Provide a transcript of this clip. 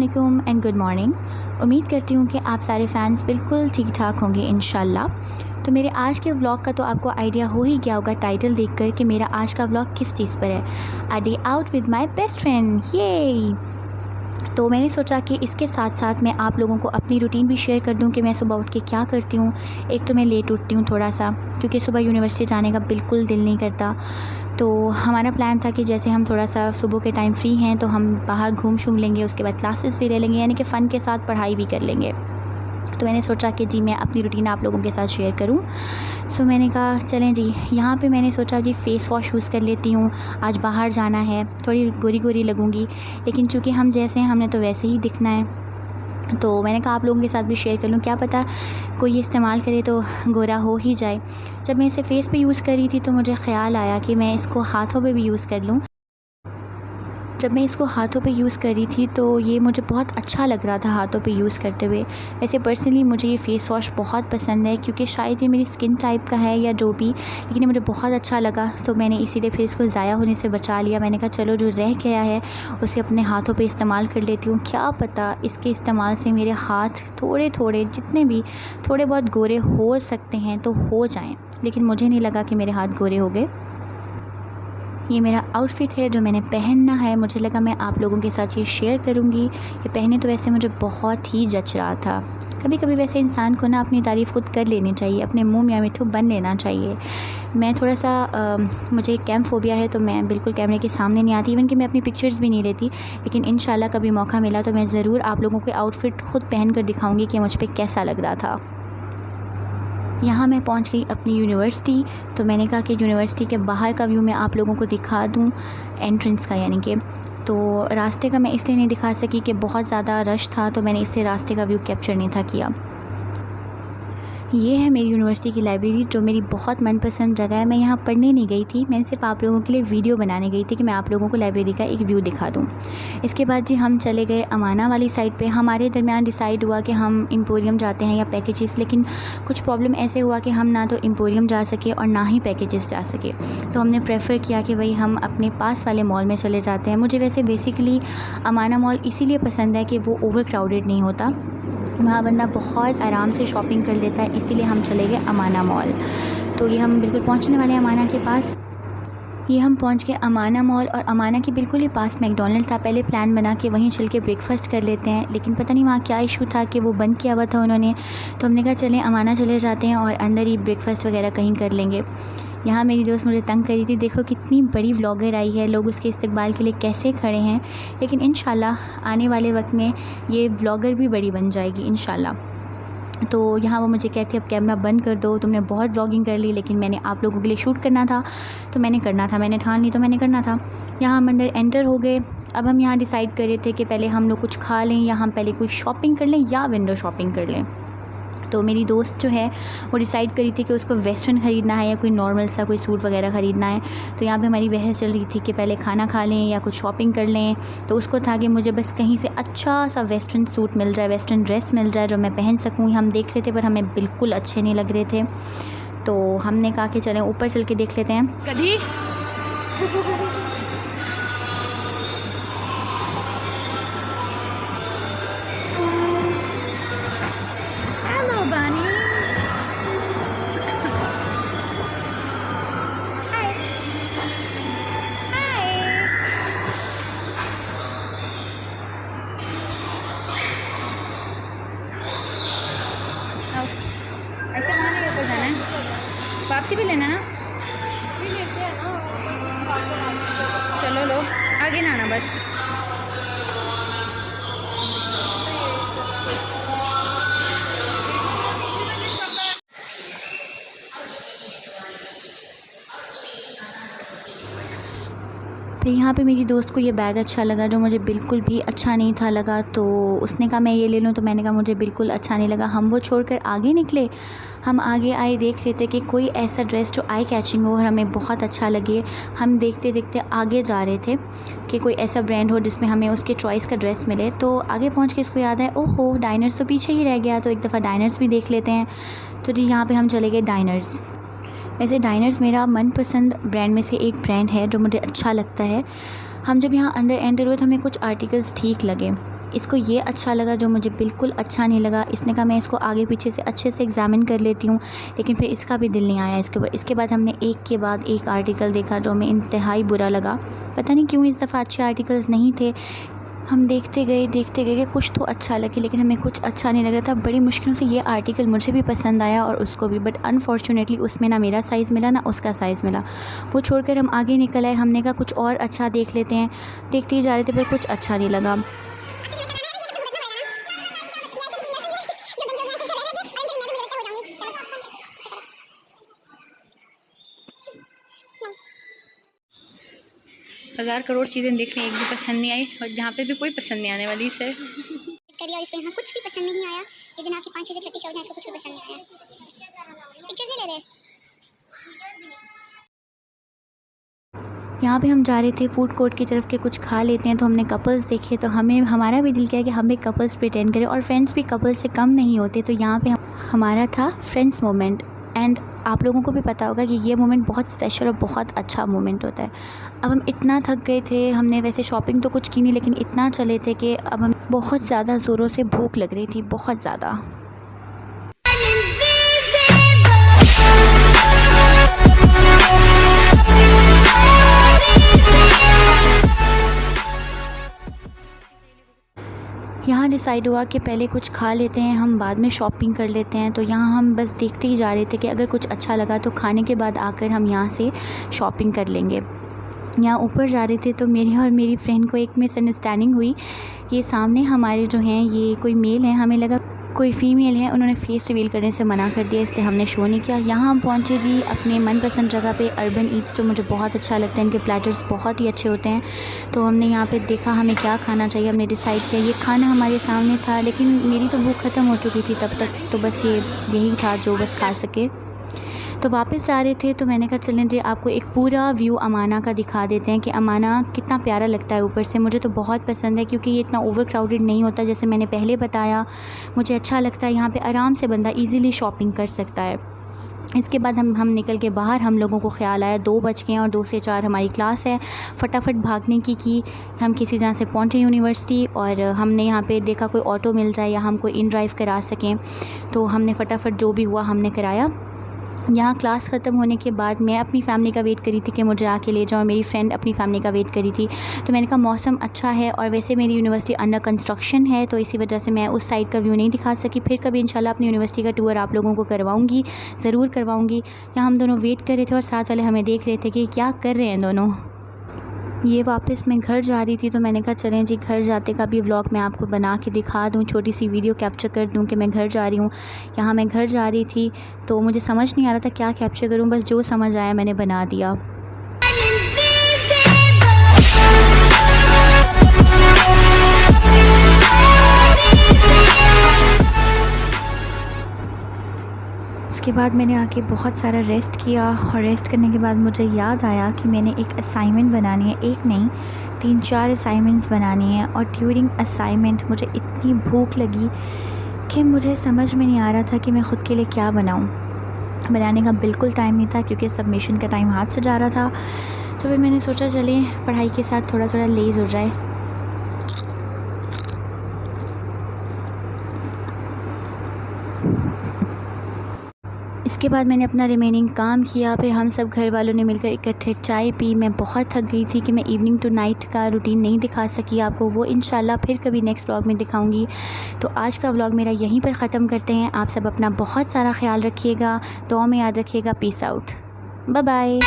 वालेकुम and good morning. उम्मीद करती हूँ कि आप सारे फैंस बिल्कुल ठीक ठाक होंगे इंशाल्लाह। तो मेरे आज के व्लॉग का तो आपको आइडिया हो ही गया होगा टाइटल देखकर कि मेरा आज का व्लॉग किस चीज़ पर है। A day out with my best friend, ये। तो मैंने सोचा कि इसके साथ साथ मैं आप लोगों को अपनी रूटीन भी शेयर कर दूं कि मैं सुबह उठ के क्या करती हूँ। एक तो मैं लेट उठती हूँ थोड़ा सा, क्योंकि सुबह यूनिवर्सिटी जाने का बिल्कुल दिल नहीं करता। तो हमारा प्लान था कि जैसे हम थोड़ा सा सुबह के टाइम फ्री हैं तो हम बाहर घूम शूम लेंगे, उसके बाद क्लासेस भी ले लेंगे, यानी कि फ़न के साथ पढ़ाई भी कर लेंगे। तो मैंने सोचा कि जी मैं अपनी रूटीन आप लोगों के साथ शेयर करूं। सो मैंने कहा चलें जी, यहाँ पे मैंने सोचा कि फ़ेस वॉश यूज़ कर लेती हूँ। आज बाहर जाना है, थोड़ी गोरी गोरी लगूंगी, लेकिन चूँकि हम जैसे हैं हमने तो वैसे ही दिखना है। तो मैंने कहा आप लोगों के साथ भी शेयर कर लूँ, क्या पता कोई ये इस्तेमाल करे तो गोरा हो ही जाए। जब मैं इसे फ़ेस पे यूज़ कर रही थी तो मुझे ख़्याल आया कि मैं इसको हाथों पे भी यूज़ कर लूँ। जब मैं इसको हाथों पे यूज़ कर रही थी तो ये मुझे बहुत अच्छा लग रहा था हाथों पे यूज़ करते हुए। वैसे पर्सनली मुझे ये फ़ेस वॉश बहुत पसंद है, क्योंकि शायद ये मेरी स्किन टाइप का है या जो भी, लेकिन ये मुझे बहुत अच्छा लगा तो मैंने इसीलिए फिर इसको ज़ाया होने से बचा लिया। मैंने कहा चलो जो रह गया है उसे अपने हाथों पर इस्तेमाल कर लेती हूँ। क्या पता इसके इस्तेमाल से मेरे हाथ थोड़े थोड़े जितने भी थोड़े बहुत गोरे हो सकते हैं तो हो जाएँ, लेकिन मुझे नहीं लगा कि मेरे हाथ गोरे हो गए। ये मेरा आउटफिट है जो मैंने पहनना है, मुझे लगा मैं आप लोगों के साथ ये शेयर करूँगी। ये पहने तो वैसे मुझे बहुत ही जच रहा था। कभी कभी वैसे इंसान को ना अपनी तारीफ़ खुद कर लेनी चाहिए, अपने मुंह में मिठू बन लेना चाहिए। मैं थोड़ा सा मुझे कैम फोबिया है, तो मैं बिल्कुल कैमरे के सामने नहीं आती, इवन कि मैं अपनी पिक्चर्स भी नहीं लेती। लेकिन इंशाल्लाह कभी मौका मिला तो मैं ज़रूर आप लोगों को आउटफिट खुद पहन कर दिखाऊँगी कि मुझ पर कैसा लग रहा था। यहाँ मैं पहुँच गई अपनी यूनिवर्सिटी। तो मैंने कहा कि यूनिवर्सिटी के बाहर का व्यू मैं आप लोगों को दिखा दूँ, एंट्रेंस का यानी कि। तो रास्ते का मैं इसलिए नहीं दिखा सकी कि बहुत ज़्यादा रश था, तो मैंने इससे रास्ते का व्यू कैप्चर नहीं था किया। ये है मेरी यूनिवर्सिटी की लाइब्रेरी, जो मेरी बहुत मनपसंद जगह है। मैं यहाँ पढ़ने नहीं गई थी, मैंने सिर्फ आप लोगों के लिए वीडियो बनाने गई थी कि मैं आप लोगों को लाइब्रेरी का एक व्यू दिखा दूँ। इसके बाद जी हम चले गए अमाना वाली साइड पे। हमारे दरमियान डिसाइड हुआ कि हम एम्पोरियम जाते हैं या पैकेजेस, लेकिन कुछ प्रॉब्लम ऐसे हुआ कि हम ना तो एम्पोरियम जा सके और ना ही पैकेजेस जा सके। तो हमने प्रेफर किया कि भाई हम अपने पास वाले मॉल में चले जाते हैं। मुझे वैसे बेसिकली अमाना मॉल इसीलिए पसंद है कि वो ओवर क्राउडेड नहीं होता, वहाँ बंदा बहुत आराम से शॉपिंग कर लेता है, इसीलिए हम चले गए अमाना मॉल। तो ये हम बिल्कुल पहुँचने वाले हैं अमाना के पास। ये हम पहुंच गए अमाना मॉल, और अमाना के बिल्कुल ही पास मैकडॉनल्ड था। पहले प्लान बना कि वहीं चल के ब्रेकफास्ट कर लेते हैं, लेकिन पता नहीं वहाँ क्या इशू था कि वो बंद किया हुआ था उन्होंने। तो हमने कहा चलें अमाना चले जाते हैं और अंदर ही ब्रेकफास्ट वगैरह कहीं कर लेंगे। यहाँ मेरी दोस्त मुझे तंग करी थी, देखो कितनी बड़ी व्लॉगर आई है, लोग उसके इस्तकबाल के लिए कैसे खड़े हैं। लेकिन इंशाल्लाह आने वाले वक्त में ये व्लॉगर भी बड़ी बन जाएगी इंशाल्लाह। तो यहाँ वो मुझे कहती अब कैमरा बंद कर दो, तुमने बहुत व्लॉगिंग कर ली, लेकिन मैंने आप लोगों के लिए शूट करना था तो मैंने करना था, मैंने ठान ली तो मैंने करना था। यहाँ हम अंदर एंटर हो गए। अब हम यहाँ डिसाइड कर रहे थे कि पहले हम लोग कुछ खा लें या हम पहले कोई शॉपिंग कर लें या विंडो शॉपिंग कर लें। तो मेरी दोस्त जो है वो डिसाइड करी थी कि उसको वेस्टर्न ख़रीदना है या कोई नॉर्मल सा कोई सूट वगैरह ख़रीदना है। तो यहाँ पे हमारी बहस चल रही थी कि पहले खाना खा लें या कुछ शॉपिंग कर लें। तो उसको था कि मुझे बस कहीं से अच्छा सा वेस्टर्न सूट मिल जाए, वेस्टर्न ड्रेस मिल जाए जो मैं पहन सकूँ। हम देख रहे थे पर हमें बिल्कुल अच्छे नहीं लग रहे थे, तो हमने कहा कि चलें ऊपर चल के देख लेते हैं। कभी ऐसे कहाँ नहीं ऊपर जाना है, वापसी भी लेना ना, चलो लो आगे ना आना बस। फिर यहाँ पे मेरी दोस्त को ये बैग अच्छा लगा जो मुझे बिल्कुल भी अच्छा नहीं था लगा, तो उसने कहा मैं ये ले लूँ, तो मैंने कहा मुझे बिल्कुल अच्छा नहीं लगा। हम वो छोड़कर आगे निकले। हम आगे आए, देख रहे थे कि कोई ऐसा ड्रेस जो आई कैचिंग हो और हमें बहुत अच्छा लगे। हम देखते देखते आगे जा रहे थे कि कोई ऐसा ब्रांड हो जिसमें हमें उसके चॉइस का ड्रेस मिले। तो आगे पहुँच के इसको याद है, ओहो डाइनर्स तो पीछे ही रह गया, तो एक दफ़ा डाइनर्स भी देख लेते हैं। तो जी यहाँ पर हम चले गए डाइनर्स। वैसे डाइनर्स मेरा मनपसंद ब्रांड में से एक ब्रांड है जो मुझे अच्छा लगता है। हम जब यहाँ अंदर एंटर हुए तो हमें कुछ आर्टिकल्स ठीक लगे। इसको ये अच्छा लगा जो मुझे बिल्कुल अच्छा नहीं लगा। इसने कहा मैं इसको आगे पीछे से अच्छे से एग्ज़ामिन कर लेती हूँ, लेकिन फिर इसका भी दिल नहीं आया इसके ऊपर। इसके बाद हमने एक के बाद एक आर्टिकल देखा जो हमें इंतहाई बुरा लगा। पता नहीं क्यों इस दफ़ा अच्छे आर्टिकल्स नहीं थे। हम देखते गए कि कुछ तो अच्छा लगे, लेकिन हमें कुछ अच्छा नहीं लग रहा था। बड़ी मुश्किलों से ये आर्टिकल मुझे भी पसंद आया और उसको भी, बट अनफॉर्चुनेटली उसमें ना मेरा साइज़ मिला ना उसका साइज़ मिला। वो छोड़कर हम आगे निकल आए। हमने कहा कुछ और अच्छा देख लेते हैं। देखते ही जा रहे थे पर कुछ अच्छा नहीं लगा। हज़ार करोड़ चीज़ें देख रही, एक भी पसंद नहीं आई और जहाँ पे भी कोई पसंद नहीं आने वाली इसे करिए। और इसको यहाँ कुछ भी पसंद नहीं आया। ये जनाब की 5 चीज़ें छठी शौक है, इसको कुछ भी पसंद नहीं आया। पिक्चर नहीं ले रहे। यहाँ पे हम जा रहे थे फूड कोर्ट की तरफ के कुछ खा लेते हैं, तो हमने कपल्स देखे तो हमारा भी दिल किया कि हम भी कपल्स प्रिटेंड करें, और फ्रेंड्स भी कपल्स से कम नहीं होते। तो यहाँ पे हमारा था फ्रेंड्स मोमेंट। एंड आप लोगों को भी पता होगा कि ये मोमेंट बहुत स्पेशल और बहुत अच्छा मोमेंट होता है। अब हम इतना थक गए थे, हमने वैसे शॉपिंग तो कुछ की नहीं, लेकिन इतना चले थे कि अब हम बहुत ज़्यादा ज़ोरों से भूख लग रही थी, बहुत ज़्यादा। यहाँ डिसाइड हुआ कि पहले कुछ खा लेते हैं, हम बाद में शॉपिंग कर लेते हैं। तो यहाँ हम बस देखते ही जा रहे थे कि अगर कुछ अच्छा लगा तो खाने के बाद आकर हम यहाँ से शॉपिंग कर लेंगे। यहाँ ऊपर जा रहे थे तो मेरी और मेरी फ्रेंड को एक मिसअंडरस्टैंडिंग हुई। ये सामने हमारे जो हैं ये कोई मेल है, हमें लगा कोई फ़ीमेल है। उन्होंने फ़ेस रिवील करने से मना कर दिया, इसलिए हमने शो नहीं किया। यहाँ हम पहुँचे जी अपने मनपसंद जगह पे, अर्बन ईट्स। तो मुझे बहुत अच्छा लगता है, इनके प्लेटर्स बहुत ही अच्छे होते हैं। तो हमने यहाँ पे देखा हमें क्या खाना चाहिए, हमने डिसाइड किया। ये खाना हमारे सामने था, लेकिन मेरी तो भूख ख़त्म हो चुकी थी तब तक, तो बस यही था जो बस खा सके। तो वापस जा रहे थे तो मैंने कहा चलें जी आपको एक पूरा व्यू अमाना का दिखा देते हैं कि अमाना कितना प्यारा लगता है ऊपर से। मुझे तो बहुत पसंद है क्योंकि ये इतना ओवर क्राउडेड नहीं होता, जैसे मैंने पहले बताया। मुझे अच्छा लगता है, यहाँ पे आराम से बंदा इजीली शॉपिंग कर सकता है। इसके बाद हम निकल के बाहर, हम लोगों को ख्याल आया 2 बज गए और 2 से 4 हमारी क्लास है। फटाफट भागने की हम किसी जगह से पहुँचे यूनिवर्सिटी, और हमने यहाँ पे देखा कोई ऑटो मिल जाए या हम कोई इन ड्राइव करा सकें। तो हमने फटाफट जो भी हुआ हमने कराया। यहाँ क्लास ख़त्म होने के बाद मैं अपनी फ़ैमिली का वेट करी थी कि मुझे आके ले जाओ, मेरी फ्रेंड अपनी फ़ैमिली का वेट करी थी। तो मैंने कहा मौसम अच्छा है और वैसे मेरी यूनिवर्सिटी अंडर कंस्ट्रक्शन है, तो इसी वजह से मैं उस साइड का व्यू नहीं दिखा सकी। फिर कभी इंशाल्लाह अपनी यूनिवर्सिटी का टूर आप लोगों को करवाऊँगी, ज़रूर करवाऊँगी। यहाँ हम दोनों वेट कर रहे थे और साथ वाले हमें देख रहे थे कि क्या कर रहे हैं दोनों। ये वापस मैं घर जा रही थी तो मैंने कहा चलें जी घर जाते का भी व्लॉग मैं आपको बना के दिखा दूँ, छोटी सी वीडियो कैप्चर कर दूँ कि मैं घर जा रही हूँ। यहाँ मैं घर जा रही थी तो मुझे समझ नहीं आ रहा था क्या कैप्चर करूँ, बस जो समझ आया मैंने बना दिया। उसके बाद मैंने आके बहुत सारा रेस्ट किया, और रेस्ट करने के बाद मुझे याद आया कि मैंने एक असाइनमेंट बनानी है, एक नहीं 3-4 असाइनमेंट्स बनानी है। और ड्यूरिंग असाइनमेंट मुझे इतनी भूख लगी कि मुझे समझ में नहीं आ रहा था कि मैं ख़ुद के लिए क्या बनाऊं। बनाने का बिल्कुल टाइम नहीं था क्योंकि सबमिशन का टाइम हाथ से जा रहा था। तो फिर मैंने सोचा चलें पढ़ाई के साथ थोड़ा थोड़ा लेज़ हो जाए। इसके बाद मैंने अपना रिमेनिंग काम किया, फिर हम सब घर वालों ने मिलकर इकट्ठे चाय पी। मैं बहुत थक गई थी कि मैं इवनिंग टू नाइट का रूटीन नहीं दिखा सकी आपको, वो इंशाल्लाह फिर कभी नेक्स्ट व्लॉग में दिखाऊंगी। तो आज का व्लॉग मेरा यहीं पर ख़त्म करते हैं। आप सब अपना बहुत सारा ख्याल रखिएगा, दुआ में याद रखिएगा। Peace out, bye bye.